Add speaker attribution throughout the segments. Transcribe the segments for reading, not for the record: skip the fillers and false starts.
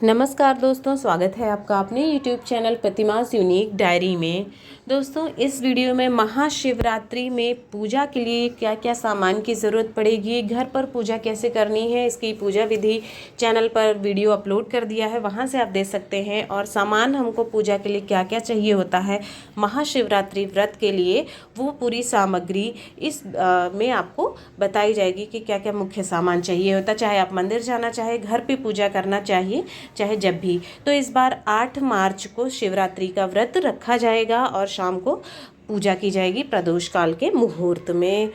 Speaker 1: नमस्कार दोस्तों, स्वागत है आपका अपने YouTube चैनल प्रतिमास यूनिक डायरी में। दोस्तों, इस वीडियो में महाशिवरात्रि में पूजा के लिए क्या क्या सामान की ज़रूरत पड़ेगी, घर पर पूजा कैसे करनी है, इसकी पूजा विधि चैनल पर वीडियो अपलोड कर दिया है, वहां से आप देख सकते हैं। और सामान हमको पूजा के लिए क्या क्या चाहिए होता है महाशिवरात्रि व्रत के लिए, वो पूरी सामग्री इस में आपको बताई जाएगी कि क्या क्या मुख्य सामान चाहिए होता है। चाहे आप मंदिर जाना चाहे, घर पे पूजा करना चाहिए, चाहे जब भी। तो इस बार 8 मार्च को शिवरात्रि का व्रत रखा जाएगा और शाम को पूजा की जाएगी प्रदोष काल के मुहूर्त में।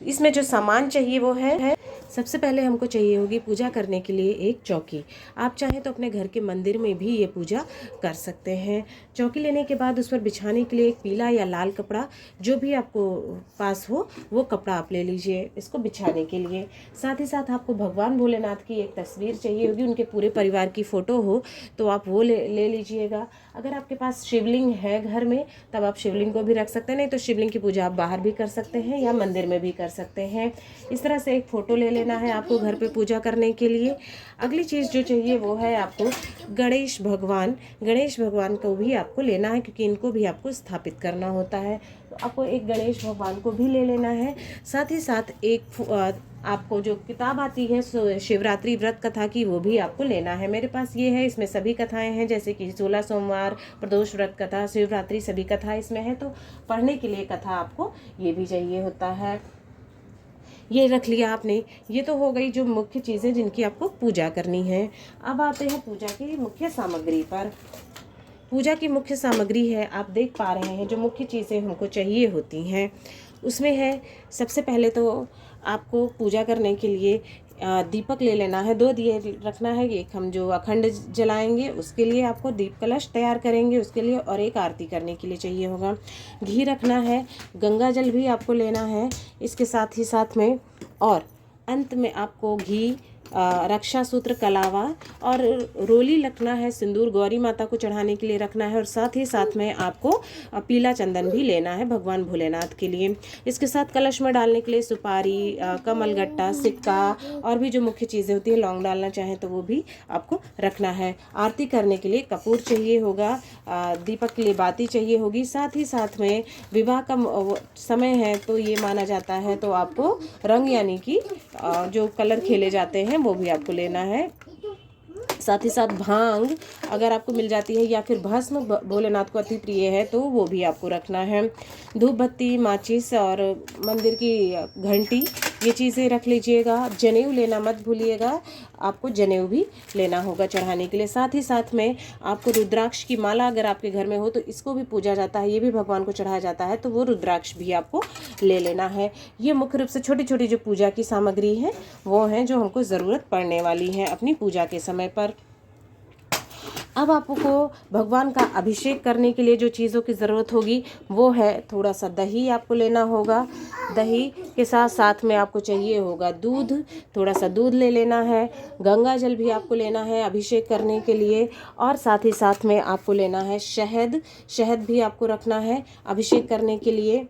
Speaker 1: इसमें जो सामान चाहिए वो है सबसे पहले हमको चाहिए होगी पूजा करने के लिए एक चौकी। आप चाहें तो अपने घर के मंदिर में भी ये पूजा कर सकते हैं। चौकी लेने के बाद उस पर बिछाने के लिए एक पीला या लाल कपड़ा, जो भी आपको पास हो वो कपड़ा आप ले लीजिए इसको बिछाने के लिए। साथ ही साथ आपको भगवान भोलेनाथ की एक तस्वीर चाहिए होगी, उनके पूरे परिवार की फ़ोटो हो तो आप वो ले लीजिएगा। अगर आपके पास शिवलिंग है घर में तब आप शिवलिंग को भी रख सकते हैं, नहीं तो शिवलिंग की पूजा आप बाहर भी कर सकते हैं या मंदिर में भी कर सकते हैं। इस तरह से एक फ़ोटो ले लेना है आपको घर पे पूजा करने के लिए। अगली चीज़ जो चाहिए वो है आपको गणेश भगवान को भी आपको लेना है, क्योंकि इनको भी आपको स्थापित करना होता है। तो आपको एक गणेश भगवान को भी ले लेना है। साथ ही साथ एक आपको जो किताब आती है शिवरात्रि व्रत कथा की, वो भी आपको लेना है। मेरे पास ये है, इसमें सभी कथाएं हैं, जैसे कि 16 सोमवार, प्रदोष व्रत कथा, शिवरात्रि, सभी कथा इसमें है। तो पढ़ने के लिए कथा आपको ये भी चाहिए होता है। ये रख लिया आपने। ये तो हो गई जो मुख्य चीज़ें जिनकी आपको पूजा करनी है। अब आते हैं पूजा की मुख्य सामग्री पर। पूजा की मुख्य सामग्री है, आप देख पा रहे हैं जो मुख्य चीज़ें हमको चाहिए होती हैं उसमें है, सबसे पहले तो आपको पूजा करने के लिए दीपक ले लेना है। 2 दिए रखना है। एक हम जो अखंड जलाएंगे उसके लिए आपको दीप कलश तैयार करेंगे उसके लिए, और एक आरती करने के लिए चाहिए होगा। घी रखना है, गंगा जल भी आपको लेना है इसके साथ ही साथ में। और अंत में आपको घी, रक्षा सूत्र, कलावा और रोली रखना है। सिंदूर गौरी माता को चढ़ाने के लिए रखना है, और साथ ही साथ में आपको पीला चंदन भी लेना है भगवान भोलेनाथ के लिए। इसके साथ कलश में डालने के लिए सुपारी, कमलगट्टा, सिक्का और भी जो मुख्य चीज़ें होती है, लौंग डालना चाहें तो वो भी आपको रखना है। आरती करने के लिए कपूर चाहिए होगा, दीपक के लिए बाती चाहिए होगी। साथ ही साथ में विवाह का समय है तो ये माना जाता है, तो आपको रंग यानी कि जो कलर खेले जाते हैं वो भी आपको लेना है। साथ ही साथ भांग अगर आपको मिल जाती है, या फिर भस्म भोलेनाथ को अति प्रिय है तो वो भी आपको रखना है। धूप बत्ती, माचिस और मंदिर की घंटी, ये चीज़ें रख लीजिएगा। जनेऊ लेना मत भूलिएगा, आपको जनेऊ भी लेना होगा चढ़ाने के लिए। साथ ही साथ में आपको रुद्राक्ष की माला अगर आपके घर में हो तो इसको भी पूजा जाता है, ये भी भगवान को चढ़ाया जाता है, तो वो रुद्राक्ष भी आपको ले लेना है। ये मुख्य रूप से छोटी छोटी जो पूजा की सामग्री है वो हैं जो हमको ज़रूरत पड़ने वाली है अपनी पूजा के समय पर। अब आपको भगवान का अभिषेक करने के लिए जो चीज़ों की ज़रूरत होगी वो है, थोड़ा सा दही आपको लेना होगा। दही के साथ साथ में आपको चाहिए होगा दूध, थोड़ा सा दूध ले लेना है। गंगा जल भी आपको लेना है अभिषेक करने के लिए, और साथ ही साथ में आपको लेना है शहद भी आपको रखना है अभिषेक करने के लिए।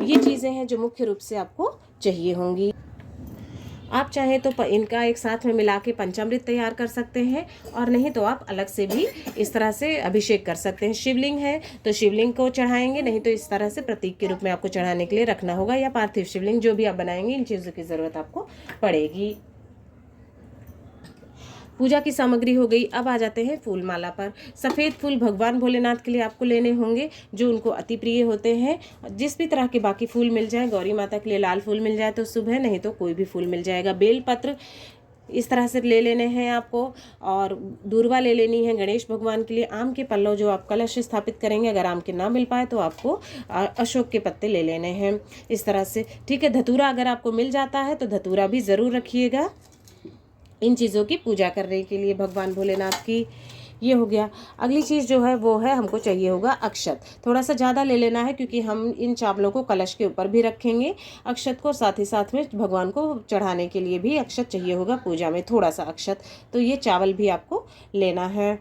Speaker 1: ये चीज़ें हैं जो मुख्य रूप से आपको चाहिए होंगी। आप चाहें तो इनका एक साथ में मिला के पंचामृत तैयार कर सकते हैं, और नहीं तो आप अलग से भी इस तरह से अभिषेक कर सकते हैं। शिवलिंग है तो शिवलिंग को चढ़ाएंगे, नहीं तो इस तरह से प्रतीक के रूप में आपको चढ़ाने के लिए रखना होगा, या पार्थिव शिवलिंग जो भी आप बनाएंगे, इन चीज़ों की ज़रूरत आपको पड़ेगी। पूजा की सामग्री हो गई। अब आ जाते हैं फूल माला पर। सफ़ेद फूल भगवान भोलेनाथ के लिए आपको लेने होंगे जो उनको अति प्रिय होते हैं। जिस भी तरह के बाकी फूल मिल जाए, गौरी माता के लिए लाल फूल मिल जाए तो शुभ है, नहीं तो कोई भी फूल मिल जाएगा। बेलपत्र इस तरह से ले लेने हैं आपको, और दूर्वा ले लेनी है गणेश भगवान के लिए। आम के पल्लव जो आप कलश स्थापित करेंगे, अगर आम के ना मिल पाए तो आपको अशोक के पत्ते ले लेने हैं इस तरह से, ठीक है। धतूरा अगर आपको मिल जाता है तो धतूरा भी ज़रूर रखिएगा इन चीज़ों की पूजा करने के लिए भगवान भोलेनाथ की। ये हो गया। अगली चीज़ जो है वो है, हमको चाहिए होगा अक्षत। थोड़ा सा ज़्यादा ले लेना है क्योंकि हम इन चावलों को कलश के ऊपर भी रखेंगे अक्षत को, साथ ही साथ में भगवान को चढ़ाने के लिए भी अक्षत चाहिए होगा पूजा में, थोड़ा सा अक्षत। तो ये चावल भी आपको लेना है।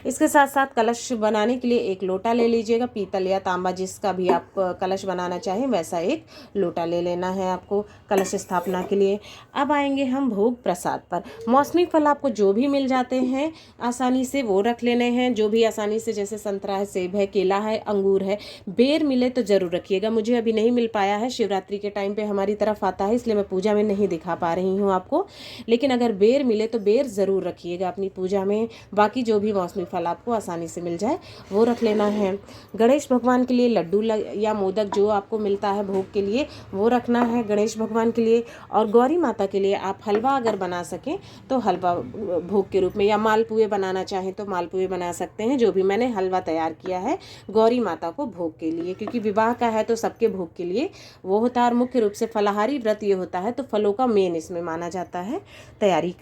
Speaker 1: इसके साथ साथ कलश बनाने के लिए एक लोटा ले लीजिएगा, पीतल या तांबा जिसका भी आप कलश बनाना चाहें वैसा एक लोटा ले लेना है आपको कलश स्थापना के लिए। अब आएंगे हम भोग प्रसाद पर। मौसमी फल आपको जो भी मिल जाते हैं आसानी से वो रख लेने हैं, जो भी आसानी से, जैसे संतरा है, सेब है, केला है, अंगूर है। बेर मिले तो ज़रूर रखिएगा, मुझे अभी नहीं मिल पाया है, शिवरात्रि के टाइम पे हमारी तरफ आता है इसलिए मैं पूजा में नहीं दिखा पा रही हूँ आपको, लेकिन अगर बेर मिले तो बेर ज़रूर रखिएगा अपनी पूजा में। बाकी जो भी मौसमी फल आपको आसानी से मिल जाए वो रख लेना है। गणेश भगवान के लिए लड्डू या मोदक जो आपको मिलता है भोग के लिए वो रखना है गणेश भगवान के लिए। और गौरी माता के लिए आप हलवा अगर बना सकें तो हलवा भोग के रूप में, या मालपुए बनाना चाहें तो मालपुए बना सकते हैं। जो भी मैंने हलवा तैयार किया है गौरी माता को भोग के लिए, क्योंकि विवाह का है तो सबके भोग के लिए वो होता है। और मुख्य रूप से फलाहारी व्रत ये होता है तो फलों का मेन इसमें माना जाता है तैयारी।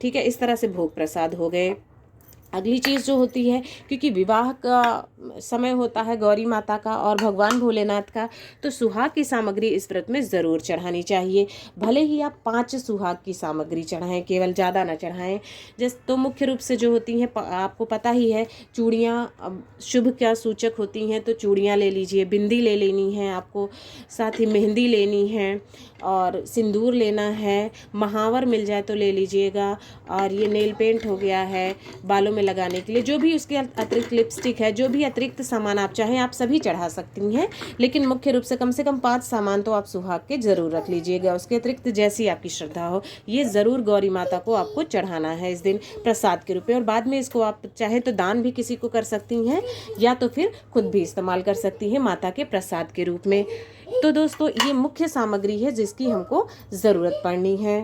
Speaker 1: ठीक है, इस तरह से भोग प्रसाद हो गए। अगली चीज़ जो होती है, क्योंकि विवाह का समय होता है गौरी माता का और भगवान भोलेनाथ का, तो सुहाग की सामग्री इस व्रत में ज़रूर चढ़ानी चाहिए। भले ही आप 5 सुहाग की सामग्री चढ़ाएं, केवल ज़्यादा ना चढ़ाएं। तो मुख्य रूप से जो होती हैं आपको पता ही है, चूड़ियाँ शुभ का सूचक होती हैं, तो चूड़ियाँ ले लीजिए, बिंदी ले लेनी है आपको, साथ ही मेहंदी लेनी है और सिंदूर लेना है, महावर मिल जाए तो ले लीजिएगा। और ये नेल पेंट हो गया है बालों में लगाने के लिए, जो भी उसके अतिरिक्त लिपस्टिक है, जो भी अतिरिक्त सामान आप चाहें आप सभी चढ़ा सकती हैं, लेकिन मुख्य रूप से कम 5 सामान तो आप सुहाग के ज़रूर रख लीजिएगा। उसके अतिरिक्त जैसी आपकी श्रद्धा हो ये ज़रूर गौरी माता को आपको चढ़ाना है इस दिन प्रसाद के रूप में। और बाद में इसको आप चाहे तो दान भी किसी को कर सकती हैं या तो फिर खुद भी इस्तेमाल कर सकती हैं माता के प्रसाद के रूप में। तो दोस्तों ये मुख्य सामग्री है जिसकी हमको ज़रूरत पड़नी है।